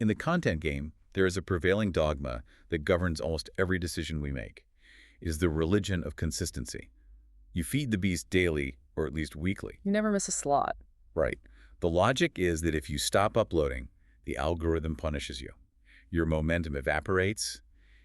In the content game, there is a prevailing dogma that governs almost every decision we make. It is the religion of consistency. You feed the beast daily, or at least weekly. You never miss a slot. Right. The logic is that if you stop uploading, the algorithm punishes you. Your momentum evaporates,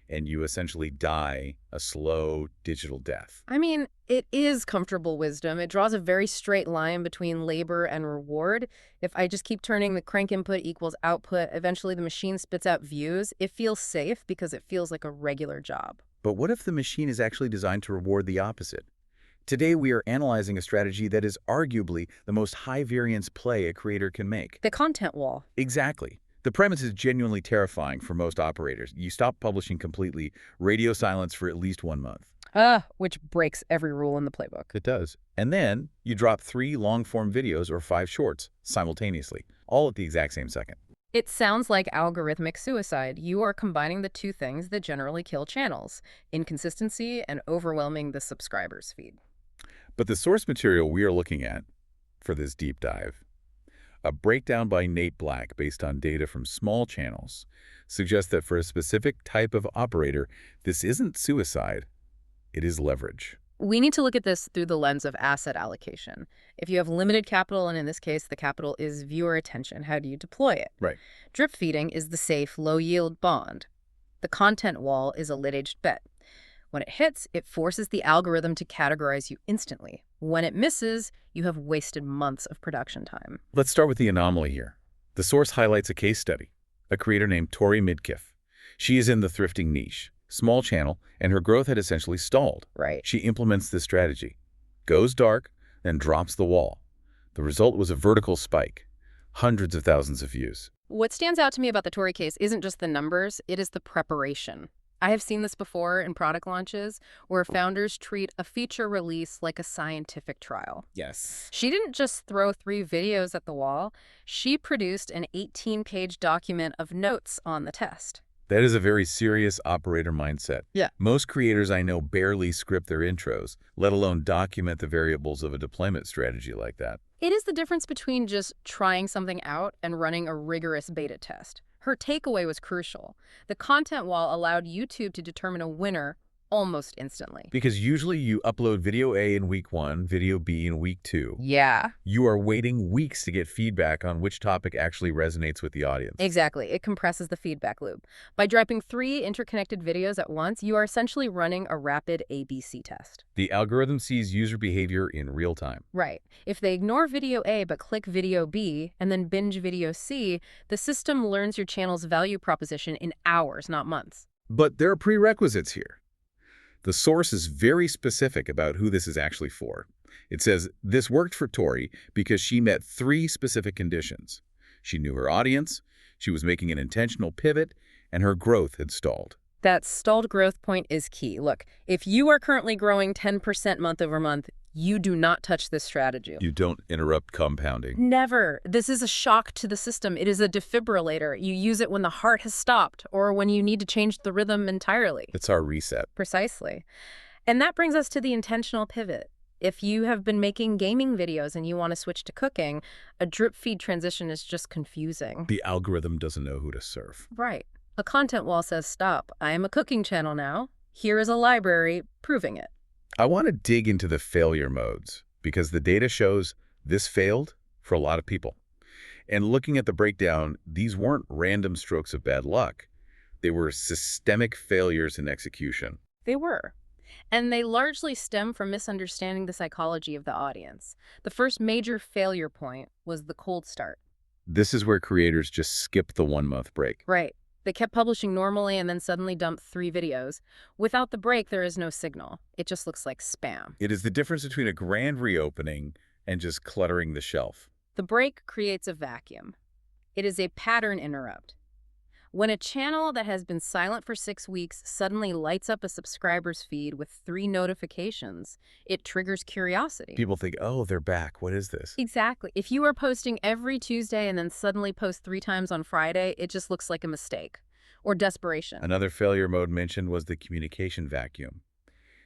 and you essentially die a slow digital death. I mean, it is comfortable wisdom. It draws a very straight line between labor and reward. If I just keep turning the crank input equals output, eventually the machine spits out views. It feels safe because it feels like a regular job. But what if the machine is actually designed to reward the opposite? Today, we are analyzing a strategy that is arguably the most high-variance play a creator can make. The content wall. Exactly. The premise is genuinely terrifying for most operators. You stop publishing completely, radio silence for at least 1 month. Which breaks every rule in the playbook. It does. And then you drop 3 long-form videos or 5 shorts simultaneously, all at the exact same second. It sounds like algorithmic suicide. You are combining the two things that generally kill channels: inconsistency and overwhelming the subscribers feed. But the source material we are looking at for this deep dive, a breakdown by Nate Black based on data from small channels, suggests that for a specific type of operator, this isn't suicide, it is leverage. We need to look at this through the lens of asset allocation. If you have limited capital, and in this case, the capital is viewer attention, how do you deploy it? Right. Drip feeding is the safe, low-yield bond. The content wall is a late-aged bet. When it hits, it forces the algorithm to categorize you instantly. When it misses, you have wasted months of production time. Let's start with the anomaly here. The source highlights a case study, a creator named Tori Midgiff. She is in the thrifting niche, small channel, and her growth had essentially stalled. Right. She implements this strategy, goes dark, then drops the wall. The result was a vertical spike, hundreds of thousands of views. What stands out to me about the Tori case isn't just the numbers, it is the preparation. I have seen this before in product launches where founders treat a feature release like a scientific trial. Yes. She didn't just throw 3 videos at the wall. She produced an 18-page document of notes on the test. That is a very serious operator mindset. Yeah. Most creators I know barely script their intros, let alone document the variables of a deployment strategy like that. It is the difference between just trying something out and running a rigorous beta test. Her takeaway was crucial. The content wall allowed YouTube to determine a winner almost instantly. Because usually you upload video A in week 1, video B in week 2. Yeah. You are waiting weeks to get feedback on which topic actually resonates with the audience. Exactly. It compresses the feedback loop. By dropping 3 interconnected videos at once, you are essentially running a rapid ABC test. The algorithm sees user behavior in real time. Right. If they ignore video A but click video B and then binge video C, the system learns your channel's value proposition in hours, not months. But there are prerequisites here. The source is very specific about who this is actually for. It says, this worked for Tori because she met 3 specific conditions. She knew her audience, she was making an intentional pivot, and her growth had stalled. That stalled growth point is key. Look, if you are currently growing 10% month over month, you do not touch this strategy. You don't interrupt compounding. Never. This is a shock to the system. It is a defibrillator. You use it when the heart has stopped or when you need to change the rhythm entirely. It's our reset. Precisely. And that brings us to the intentional pivot. If you have been making gaming videos and you want to switch to cooking, a drip feed transition is just confusing. The algorithm doesn't know who to serve. Right. A content wall says, stop, I am a cooking channel now. Here is a library proving it. I want to dig into the failure modes because the data shows this failed for a lot of people. And looking at the breakdown, these weren't random strokes of bad luck. They were systemic failures in execution. They were. And they largely stem from misunderstanding the psychology of the audience. The first major failure point was the cold start. This is where creators just skip the 1-month break. Right. They kept publishing normally and then suddenly dumped 3 videos. Without the break, there is no signal. It just looks like spam. It is the difference between a grand reopening and just cluttering the shelf. The break creates a vacuum. It is a pattern interrupt. When a channel that has been silent for 6 weeks suddenly lights up a subscriber's feed with 3 notifications, it triggers curiosity. People think, oh, they're back. What is this? Exactly. If you are posting every Tuesday and then suddenly post 3 times on Friday, it just looks like a mistake or desperation. Another failure mode mentioned was the communication vacuum.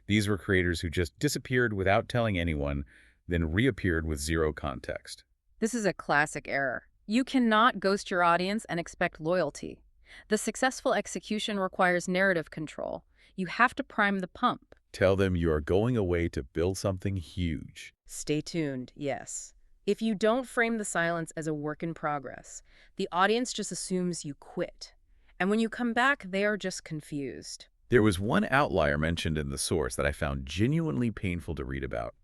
These were creators who just disappeared without telling anyone, then reappeared with 0 context. This is a classic error. You cannot ghost your audience and expect loyalty. The successful execution requires narrative control. You have to prime the pump. Tell them you are going away to build something huge. Stay tuned, yes. If you don't frame the silence as a work in progress, the audience just assumes you quit. And when you come back, they are just confused. There was one outlier mentioned in the source that I found genuinely painful to read about.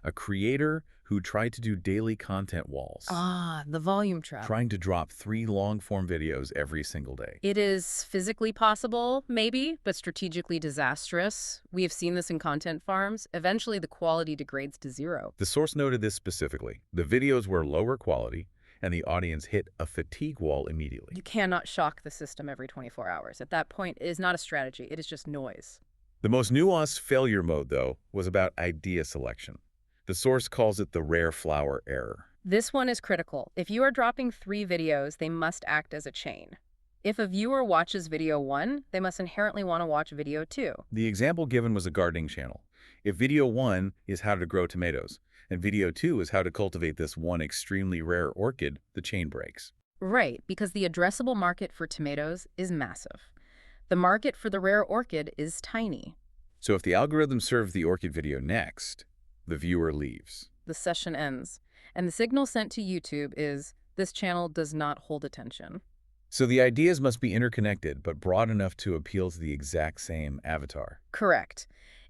A creator who tried to do daily content walls. Ah, the volume trap. Trying to drop 3 long-form videos every single day. It is physically possible, maybe, but strategically disastrous. We have seen this in content farms. Eventually, the quality degrades to zero. The source noted this specifically. The videos were lower quality, and the audience hit a fatigue wall immediately. You cannot shock the system every 24 hours. At that point, it is not a strategy. It is just noise. The most nuanced failure mode, though, was about idea selection. The source calls it the rare flower error. This one is critical. If you are dropping 3 videos, they must act as a chain. If a viewer watches video 1, they must inherently want to watch video 2. The example given was a gardening channel. If video 1 is how to grow tomatoes, and video 2 is how to cultivate this one extremely rare orchid, the chain breaks. Right, because the addressable market for tomatoes is massive. The market for the rare orchid is tiny. So if the algorithm serves the orchid video next, the viewer leaves. The session ends, and the signal sent to YouTube is, this channel does not hold attention. So the ideas must be interconnected, but broad enough to appeal to the exact same avatar. Correct.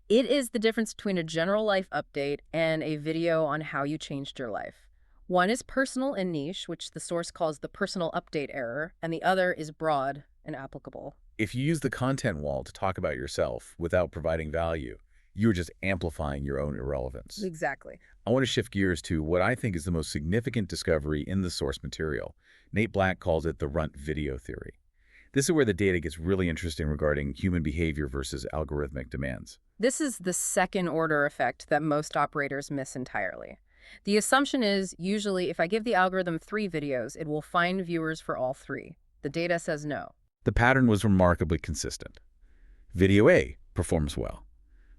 It is the difference between a general life update and a video on how you changed your life. One is personal and niche, which the source calls the personal update error, and the other is broad and applicable. If you use the content wall to talk about yourself without providing value, you're just amplifying your own irrelevance. Exactly. I want to shift gears to what I think is the most significant discovery in the source material. Nate Black calls it the Runt Video Theory. This is where the data gets really interesting regarding human behavior versus algorithmic demands. This is the second-order effect that most operators miss entirely. The assumption is, usually, if I give the algorithm 3 videos, it will find viewers for all 3. The data says no. The pattern was remarkably consistent. Video A performs well.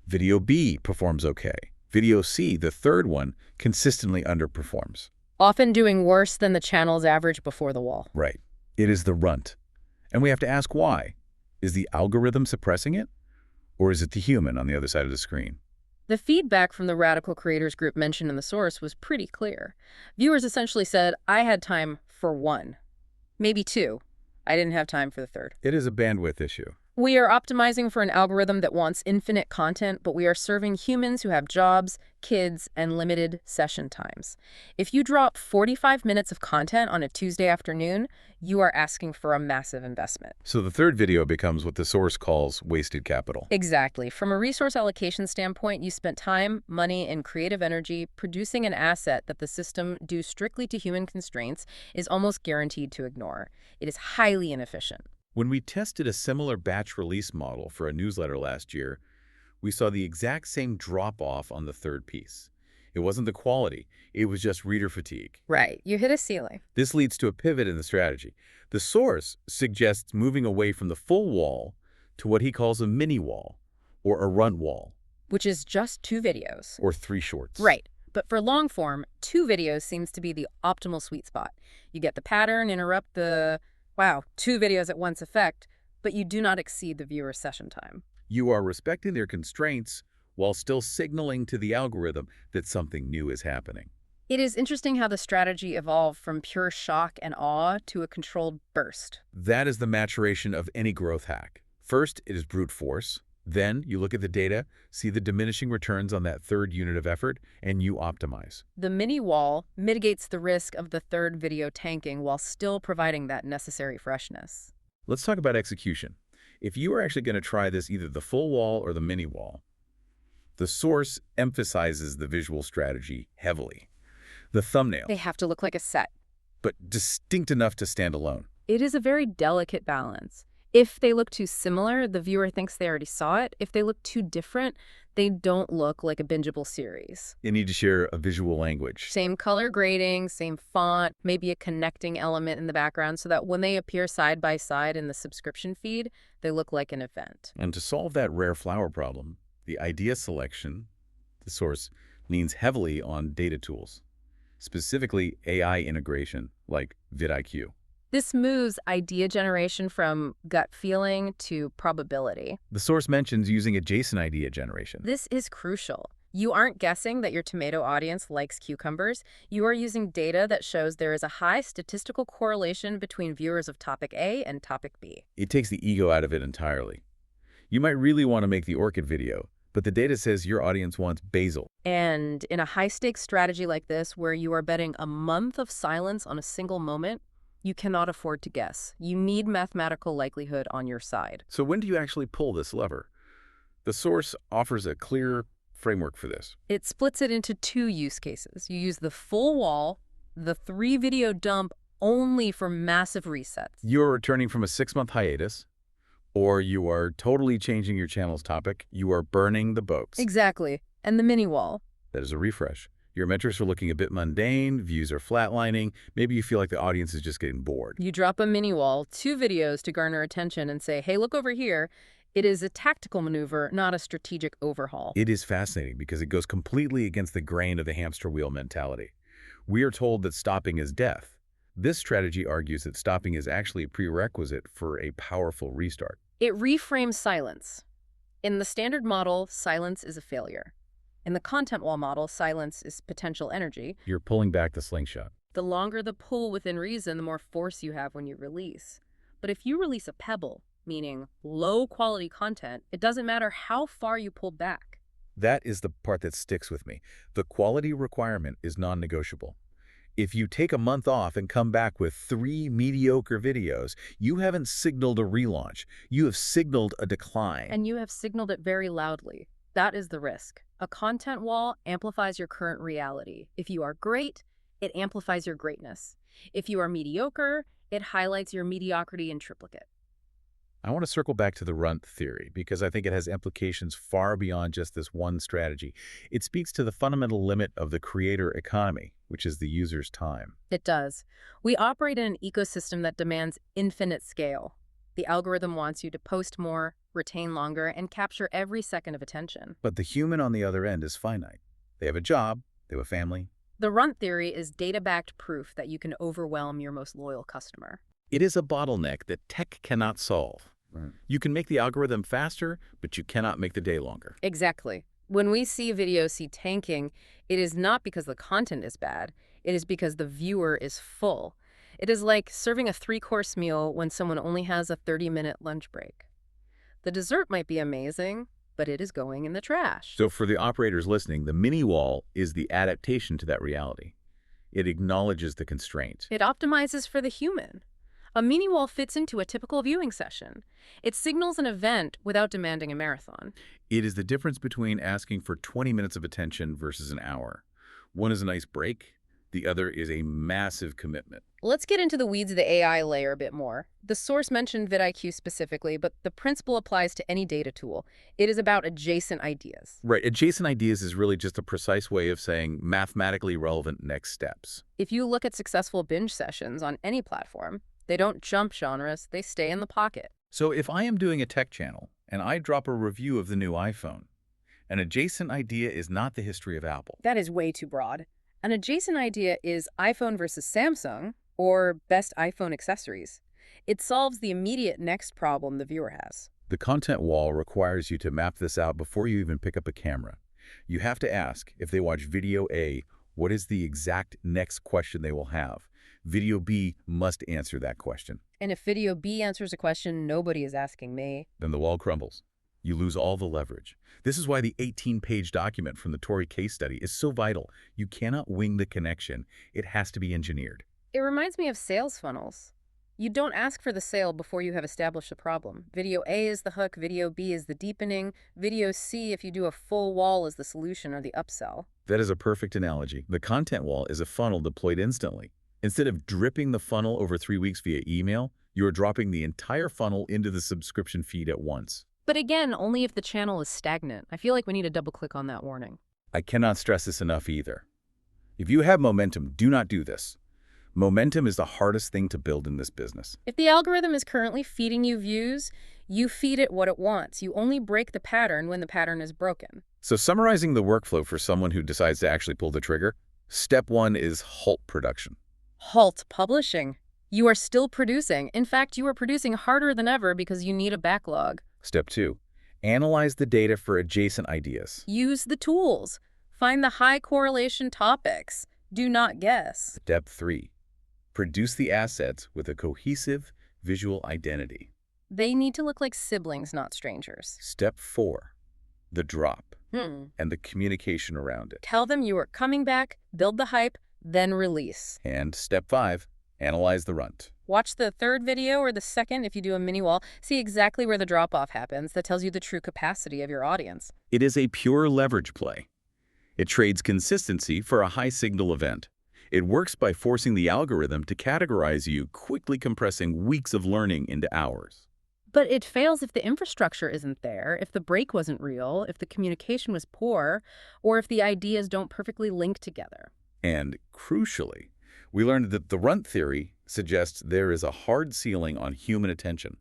Video B performs okay. Video C, the third one, consistently underperforms. Often doing worse than the channel's average before the wall. Right. It is the runt. And we have to ask why. Is the algorithm suppressing it? Or is it the human on the other side of the screen? The feedback from the Radical Creators group mentioned in the source was pretty clear. Viewers essentially said, I had time for 1, maybe 2. I didn't have time for the 3rd. It is a bandwidth issue. We are optimizing for an algorithm that wants infinite content, but we are serving humans who have jobs, kids, and limited session times. If you drop 45 minutes of content on a Tuesday afternoon, you are asking for a massive investment. So the third video becomes what the source calls wasted capital. Exactly. From a resource allocation standpoint, you spent time, money, and creative energy producing an asset that the system, due strictly to human constraints, is almost guaranteed to ignore. It is highly inefficient. When we tested a similar batch release model for a newsletter last year, we saw the exact same drop-off on the third piece. It wasn't the quality, it was just reader fatigue. Right. You hit a ceiling. This leads to a pivot in the strategy. The source suggests moving away from the full wall to what he calls a mini wall, or a runt wall. Which is just 2 videos. Or 3 shorts. Right. But for long form, 2 videos seems to be the optimal sweet spot. You get the pattern, interrupt the, wow, 2 videos at once effect, but you do not exceed the viewer's session time. You are respecting their constraints while still signaling to the algorithm that something new is happening. It is interesting how the strategy evolved from pure shock and awe to a controlled burst. That is the maturation of any growth hack. First, it is brute force. Then you look at the data, see the diminishing returns on that third unit of effort, and you optimize. The mini wall mitigates the risk of the third video tanking while still providing that necessary freshness. Let's talk about execution. If you are actually going to try this either the full wall or the mini wall, the source emphasizes the visual strategy heavily. The thumbnail, They have to look like a set. but distinct enough to stand alone. It is a very delicate balance. If they look too similar, the viewer thinks they already saw it. If they look too different, they don't look like a bingeable series. You need to share a visual language. Same color grading, same font, maybe a connecting element in the background so that when they appear side by side in the subscription feed, they look like an event. And to solve that rare flower problem, the idea selection, the source, leans heavily on data tools. specifically AI integration, like vidIQ. This moves idea generation from gut feeling to probability. The source mentions using adjacent idea generation. This is crucial. You aren't guessing that your tomato audience likes cucumbers. You are using data that shows there is a high statistical correlation between viewers of topic A and topic B. It takes the ego out of it entirely. You might really want to make the orchid video, but the data says your audience wants basil. And in a high-stakes strategy like this, where you are betting a month of silence on a single moment, you cannot afford to guess. You need mathematical likelihood on your side. So when do you actually pull this lever? The source offers a clear framework for this. It splits it into 2 use cases. You use the full wall, the 3-video dump only for massive resets. You're returning from a 6-month hiatus, or you are totally changing your channel's topic. You are burning the boats. Exactly. And the mini wall. That is a refresh. Your metrics are looking a bit mundane, views are flatlining, maybe you feel like the audience is just getting bored. You drop a mini wall, 2 videos to garner attention and say, hey, look over here. It is a tactical maneuver, not a strategic overhaul. It is fascinating because it goes completely against the grain of the hamster wheel mentality. We are told that stopping is death. This strategy argues that stopping is actually a prerequisite for a powerful restart. It reframes silence. In the standard model, silence is a failure. In the content wall model, silence is potential energy. You're pulling back the slingshot. The longer the pull within reason, the more force you have when you release. But if you release a pebble, meaning low-quality content, it doesn't matter how far you pull back. That is the part that sticks with me. The quality requirement is non-negotiable. If you take a month off and come back with 3 mediocre videos, you haven't signaled a relaunch. You have signaled a decline. And you have signaled it very loudly. That is the risk. A content wall amplifies your current reality. If you are great, it amplifies your greatness. If you are mediocre, it highlights your mediocrity in triplicate. I want to circle back to the Runt theory because I think it has implications far beyond just this one strategy. It speaks to the fundamental limit of the creator economy, which is the user's time. It does. We operate in an ecosystem that demands infinite scale. The algorithm wants you to post more, retain longer, and capture every second of attention. But the human on the other end is finite. They have a job, they have a family. The Runt theory is data-backed proof that you can overwhelm your most loyal customer. It is a bottleneck that tech cannot solve. Right. You can make the algorithm faster, but you cannot make the day longer. Exactly. When we see video C tanking, it is not because the content is bad. It is because the viewer is full. It is like serving a 3-course meal when someone only has a 30-minute lunch break. The dessert might be amazing, but it is going in the trash. So for the operators listening, the mini wall is the adaptation to that reality. It acknowledges the constraint. It optimizes for the human. A mini wall fits into a typical viewing session. It signals an event without demanding a marathon. It is the difference between asking for 20 minutes of attention versus an hour. One is a nice break. The other is a massive commitment. Let's get into the weeds of the AI layer a bit more. The source mentioned vidIQ specifically, but the principle applies to any data tool. It is about adjacent ideas. Right. Adjacent ideas is really just a precise way of saying mathematically relevant next steps. If you look at successful binge sessions on any platform, they don't jump genres, they stay in the pocket. So if I am doing a tech channel and I drop a review of the new iPhone, an adjacent idea is not the history of Apple. That is way too broad. An adjacent idea is iPhone versus Samsung or best iPhone accessories. It solves the immediate next problem the viewer has. The content wall requires you to map this out before you even pick up a camera. You have to ask, if they watch video A, what is the exact next question they will have? Video B must answer that question. And if video B answers a question nobody is asking me, then the wall crumbles. You lose all the leverage. This is why the 18-page document from the Tori case study is so vital. You cannot wing the connection. It has to be engineered. It reminds me of sales funnels. You don't ask for the sale before you have established a problem. Video A is the hook, video B is the deepening, video C, if you do a full wall, is the solution or the upsell. That is a perfect analogy. The content wall is a funnel deployed instantly. Instead of dripping the funnel over 3 weeks via email, you are dropping the entire funnel into the subscription feed at once. But again, only if the channel is stagnant. I feel like we need to double-click on that warning. I cannot stress this enough either. If you have momentum, do not do this. Momentum is the hardest thing to build in this business. If the algorithm is currently feeding you views, you feed it what it wants. You only break the pattern when the pattern is broken. So summarizing the workflow for someone who decides to actually pull the trigger, Step 1 is halt production. Halt publishing. You are still producing. In fact, you are producing harder than ever because you need a backlog. Step 2, analyze the data for adjacent ideas. Use the tools. Find the high correlation topics. Do not guess. Step 3, produce the assets with a cohesive visual identity. They need to look like siblings, not strangers. Step 4, the drop and the communication around it. Tell them you are coming back, build the hype, then release. And step 5, analyze the runt. Watch the third video or the second if you do a mini wall. See exactly where the drop-off happens. That tells you the true capacity of your audience. It is a pure leverage play. It trades consistency for a high signal event. It works by forcing the algorithm to categorize you, quickly compressing weeks of learning into hours. But it fails if the infrastructure isn't there, if the break wasn't real, if the communication was poor, or if the ideas don't perfectly link together. And crucially, we learned that the Runt theory suggests there is a hard ceiling on human attention.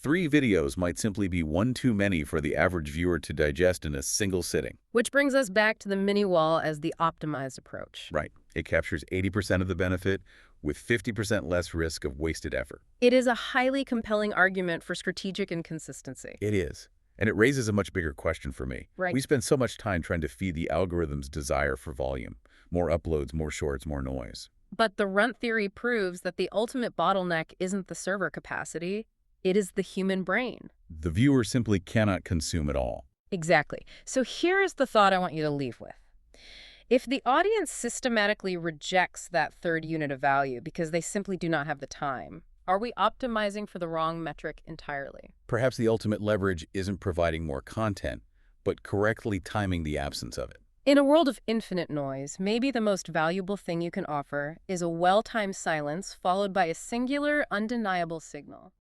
3 videos might simply be one too many for the average viewer to digest in a single sitting. Which brings us back to the mini wall as the optimized approach. Right. It captures 80% of the benefit with 50% less risk of wasted effort. It is a highly compelling argument for strategic inconsistency. It is. And it raises a much bigger question for me. Right. We spend so much time trying to feed the algorithm's desire for volume. More uploads, more shorts, more noise. But the Runt theory proves that the ultimate bottleneck isn't the server capacity, it is the human brain. The viewer simply cannot consume it all. Exactly. So here is the thought I want you to leave with. If the audience systematically rejects that third unit of value because they simply do not have the time, are we optimizing for the wrong metric entirely? Perhaps the ultimate leverage isn't providing more content, but correctly timing the absence of it. In a world of infinite noise, maybe the most valuable thing you can offer is a well-timed silence followed by a singular, undeniable signal.